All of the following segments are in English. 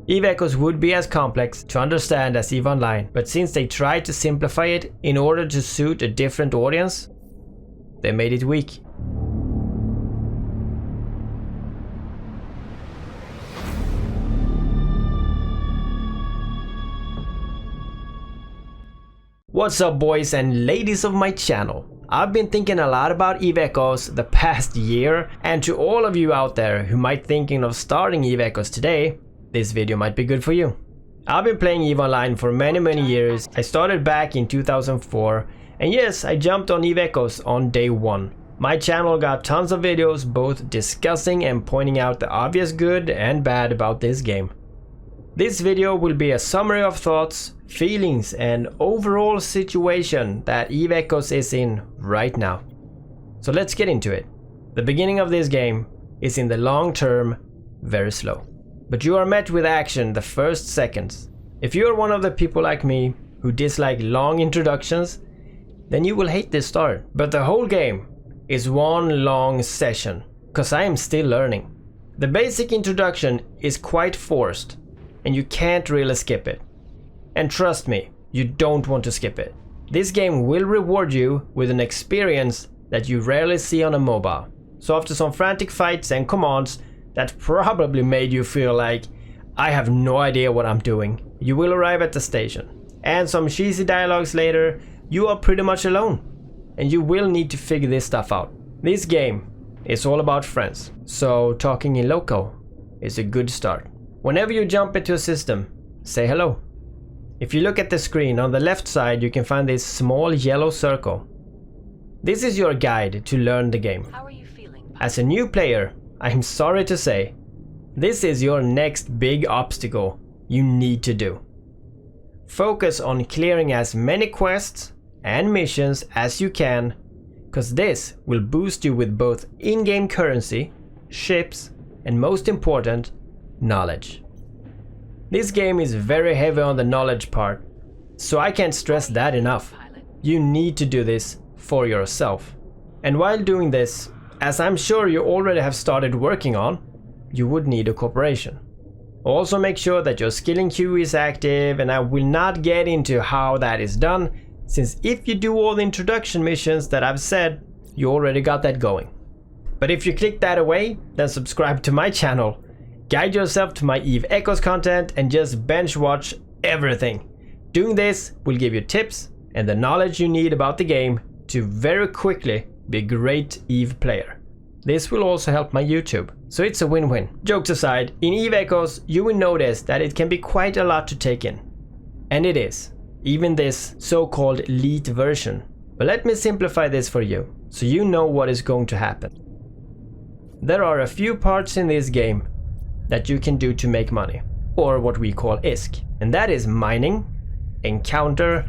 EVE Echoes would be as complex to understand as EVE Online, but since they tried to simplify it in order to suit a different audience, they made it weak. What's up, boys and ladies of my channel? I've been thinking a lot about EVE Echoes the past year, and to all of you out there who might thinking of starting EVE Echoes today, this video might be good for you. I've been playing EVE Online for many years. I started back in 2004, and yes, I jumped on EVE Echoes on day one. My channel got tons of videos both discussing and pointing out the obvious good and bad about this game. This video will be a summary of thoughts, feelings and overall situation that EVE Echoes is in right now. So let's get into it. The beginning of this game is in the long term very slow, but you are met with action the first seconds. If you are one of the people like me who dislike long introductions, then you will hate this start. But the whole game is one long session, cause I am still learning. The basic introduction is quite forced, and you can't really skip it. And trust me, you don't want to skip it. This game will reward you with an experience that you rarely see on a mobile. So after some frantic fights and commands that probably made you feel like I have no idea what I'm doing, you will arrive at the station. And some cheesy dialogues later, you are pretty much alone. And you will need to figure this stuff out. This game is all about friends, so talking in local is a good start. Whenever you jump into a system, say hello. If you look at the screen on the left side, you can find this small yellow circle. This is your guide to learn the game. How are you feeling? As a new player, I'm sorry to say, this is your next big obstacle you need to do. Focus on clearing as many quests and missions as you can, cause this will boost you with both in-game currency, ships, and most important, knowledge. This game is very heavy on the knowledge part, so I can't stress that enough. You need to do this for yourself. And while doing this, as I'm sure you already have started working on, you would need a corporation. Also make sure that your skilling queue is active, and I will not get into how that is done, since if you do all the introduction missions that I've said, you already got that going. But if you click that away, then subscribe to my channel. Guide yourself to my EVE Echoes content and just bench watch everything. Doing this will give you tips and the knowledge you need about the game to very quickly be a great EVE player. This will also help my YouTube, so it's a win-win. Jokes aside, in EVE Echoes you will notice that it can be quite a lot to take in. And it is, even this so-called elite version. But let me simplify this for you, so you know what is going to happen. There are a few parts in this game that you can do to make money, or what we call ISK, and that is mining, encounter,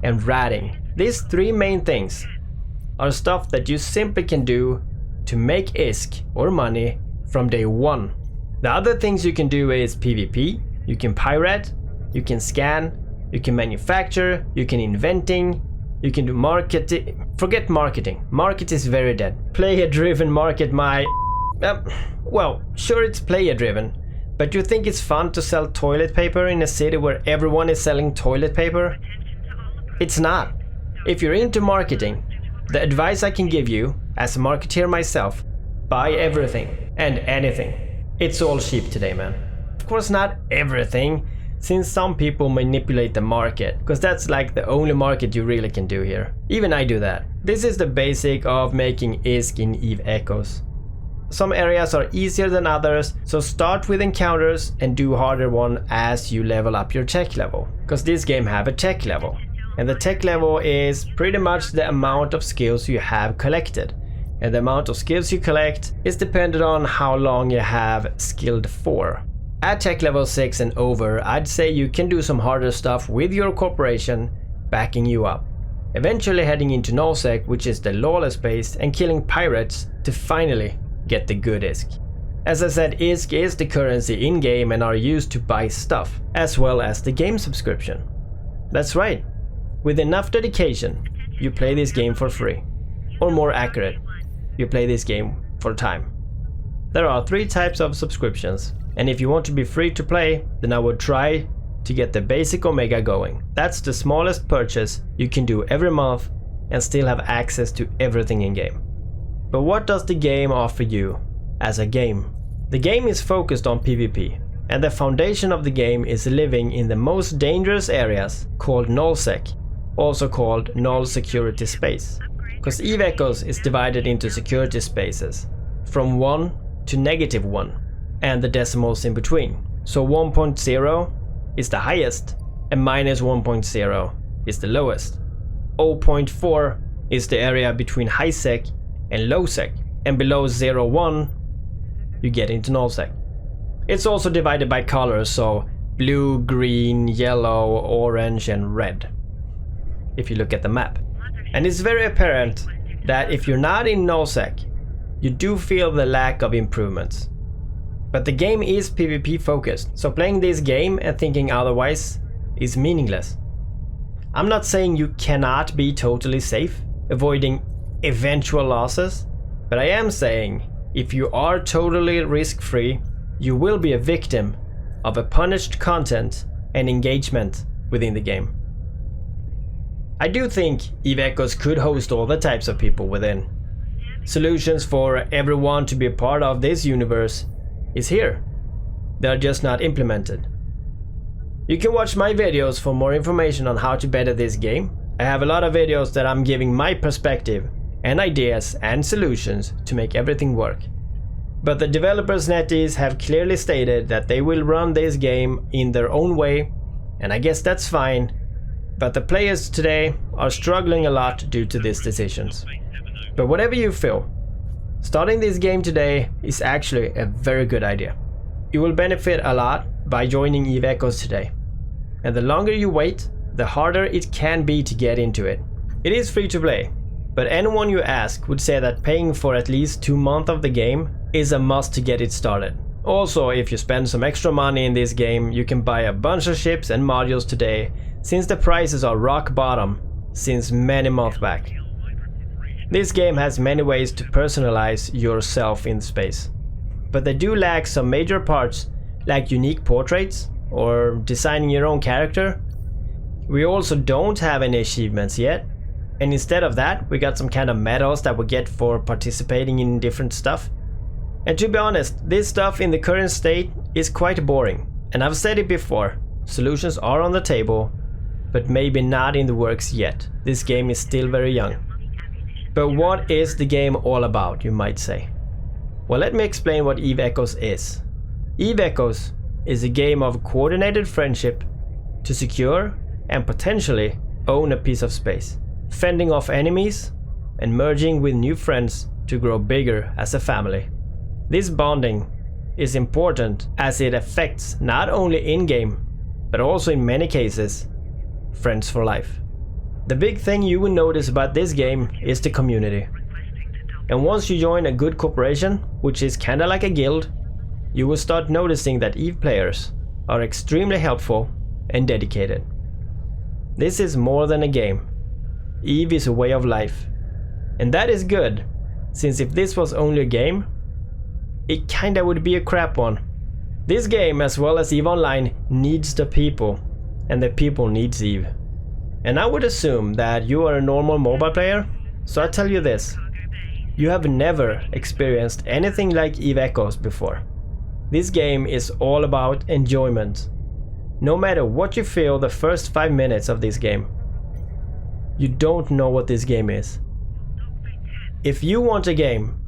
and ratting. These three main things are stuff that you simply can do to make ISK or money from day one. The other things you can do is PvP, you can pirate, you can scan, you can manufacture, you can inventing, you can do marketing. Forget marketing. Market is very dead. Player-driven market, well, sure it's player-driven, but you think it's fun to sell toilet paper in a city where everyone is selling toilet paper? It's not. If you're into marketing, the advice I can give you, as a marketeer myself, buy everything and anything. It's all cheap today, man. Of course not everything, since some people manipulate the market, because that's like the only market you really can do here. Even I do that. This is the basic of making ISK in EVE Echoes. Some areas are easier than others, so start with encounters and do harder one as you level up your tech level. Because this game have a tech level. And the tech level is pretty much the amount of skills you have collected. And the amount of skills you collect is dependent on how long you have skilled for. At tech level 6 and over, I'd say you can do some harder stuff with your corporation backing you up. Eventually heading into nullsec, which is the lawless base, and killing pirates to finally get the good ISK. As I said, ISK is the currency in-game and are used to buy stuff, as well as the game subscription. That's right. With enough dedication, you play this game for free. Or more accurate, you play this game for time. There are three types of subscriptions. And if you want to be free to play, then I would try to get the basic Omega going. That's the smallest purchase you can do every month and still have access to everything in game. But what does the game offer you as a game? The game is focused on PvP, and the foundation of the game is living in the most dangerous areas called nullsec, also called null security space. Because Eve Echoes is divided into security spaces from 1 to -1 and the decimals in between. So 1.0 is the highest and -1.0 is the lowest. 0.4 is the area between high sec and low sec, and below 0.1 you get into nullsec. It's also divided by colors, so blue, green, yellow, orange and red, if you look at the map. And it's very apparent that if you're not in nullsec, you do feel the lack of improvements. But the game is PvP focused, so playing this game and thinking otherwise is meaningless. I'm not saying you cannot be totally safe, avoiding eventual losses, but I am saying if you are totally risk-free, you will be a victim of a punished content and engagement within the game. I do think Eve Echoes could host all the types of people within. Solutions for everyone to be a part of this universe is here. They are just not implemented. You can watch my videos for more information on how to better this game. I have a lot of videos that I'm giving my perspective and ideas and solutions to make everything work. But the developers NetEase have clearly stated that they will run this game in their own way, and I guess that's fine, but the players today are struggling a lot due to these decisions. But whatever you feel, starting this game today is actually a very good idea. You will benefit a lot by joining Eve Echoes today. And the longer you wait, the harder it can be to get into it. It is free to play, but anyone you ask would say that paying for at least 2 months of the game is a must to get it started. Also, if you spend some extra money in this game, you can buy a bunch of ships and modules today, since the prices are rock bottom since many months back. This game has many ways to personalize yourself in space, but they do lack some major parts like unique portraits or designing your own character. We also don't have any achievements yet, and instead of that we got some kind of medals that we get for participating in different stuff. And to be honest, this stuff in the current state is quite boring, and I've said it before, solutions are on the table, but maybe not in the works yet. This game is still very young. But what is the game all about, you might say? Well, let me explain what Eve Echoes is. Eve Echoes is a game of coordinated friendship to secure and potentially own a piece of space, fending off enemies and merging with new friends to grow bigger as a family. This bonding is important as it affects not only in-game, but also in many cases, friends for life. The big thing you will notice about this game is the community. And once you join a good corporation, which is kinda like a guild, you will start noticing that Eve players are extremely helpful and dedicated. This is more than a game. Eve is a way of life. And that is good, since if this was only a game, it kinda would be a crap one. This game, as well as Eve Online, needs the people, and the people needs Eve. And I would assume that you are a normal mobile player, so I tell you this. You have never experienced anything like Eve Echoes before. This game is all about enjoyment. No matter what you feel the first 5 minutes of this game, you don't know what this game is. If you want a game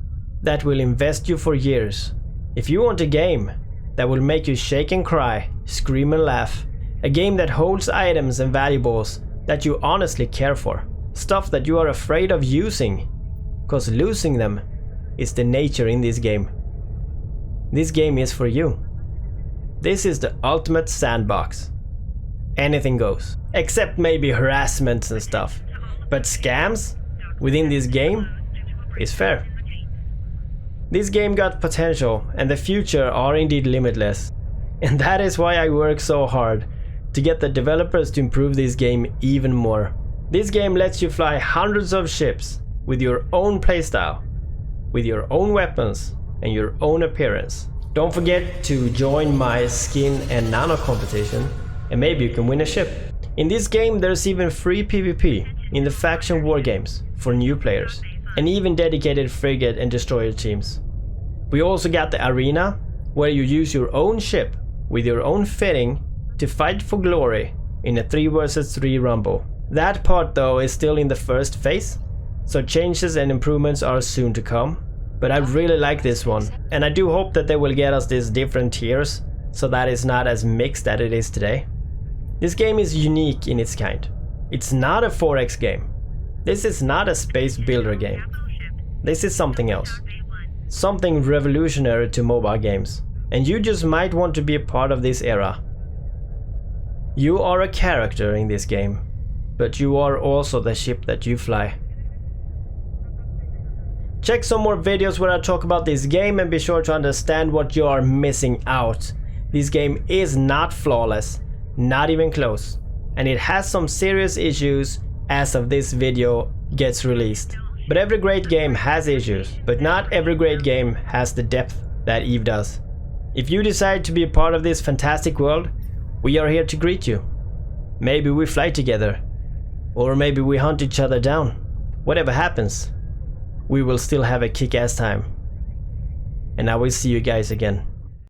that will invest you for years, if you want a game that will make you shake and cry, scream and laugh, a game that holds items and valuables that you honestly care for, stuff that you are afraid of using, because losing them is the nature in this game. This game is for you. This is the ultimate sandbox. Anything goes, except maybe harassment and stuff. But scams within this game is fair. This game got potential, and the future are indeed limitless. And that is why I work so hard to get the developers to improve this game even more. This game lets you fly hundreds of ships with your own playstyle, with your own weapons and your own appearance. Don't forget to join my skin and nano competition, and maybe you can win a ship. In this game there's even free PvP in the faction war games for new players, and even dedicated frigate and destroyer teams. We also got the arena, where you use your own ship with your own fitting to fight for glory in a 3 vs 3 rumble. That part though is still in the first phase, so changes and improvements are soon to come. But I really like this one, and I do hope that they will get us these different tiers so that it's not as mixed as it is today. This game is unique in its kind. It's not a 4X game. This is not a space builder game. This is something else. Something revolutionary to mobile games. And you just might want to be a part of this era. You are a character in this game, but you are also the ship that you fly. Check some more videos where I talk about this game, and be sure to understand what you are missing out. This game is not flawless, not even close, and it has some serious issues as of this video gets released. But every great game has issues, but not every great game has the depth that Eve does. If you decide to be a part of this fantastic world, we are here to greet you. Maybe we fly together, or maybe we hunt each other down. Whatever happens, we will still have a kick-ass time. And I will see you guys again.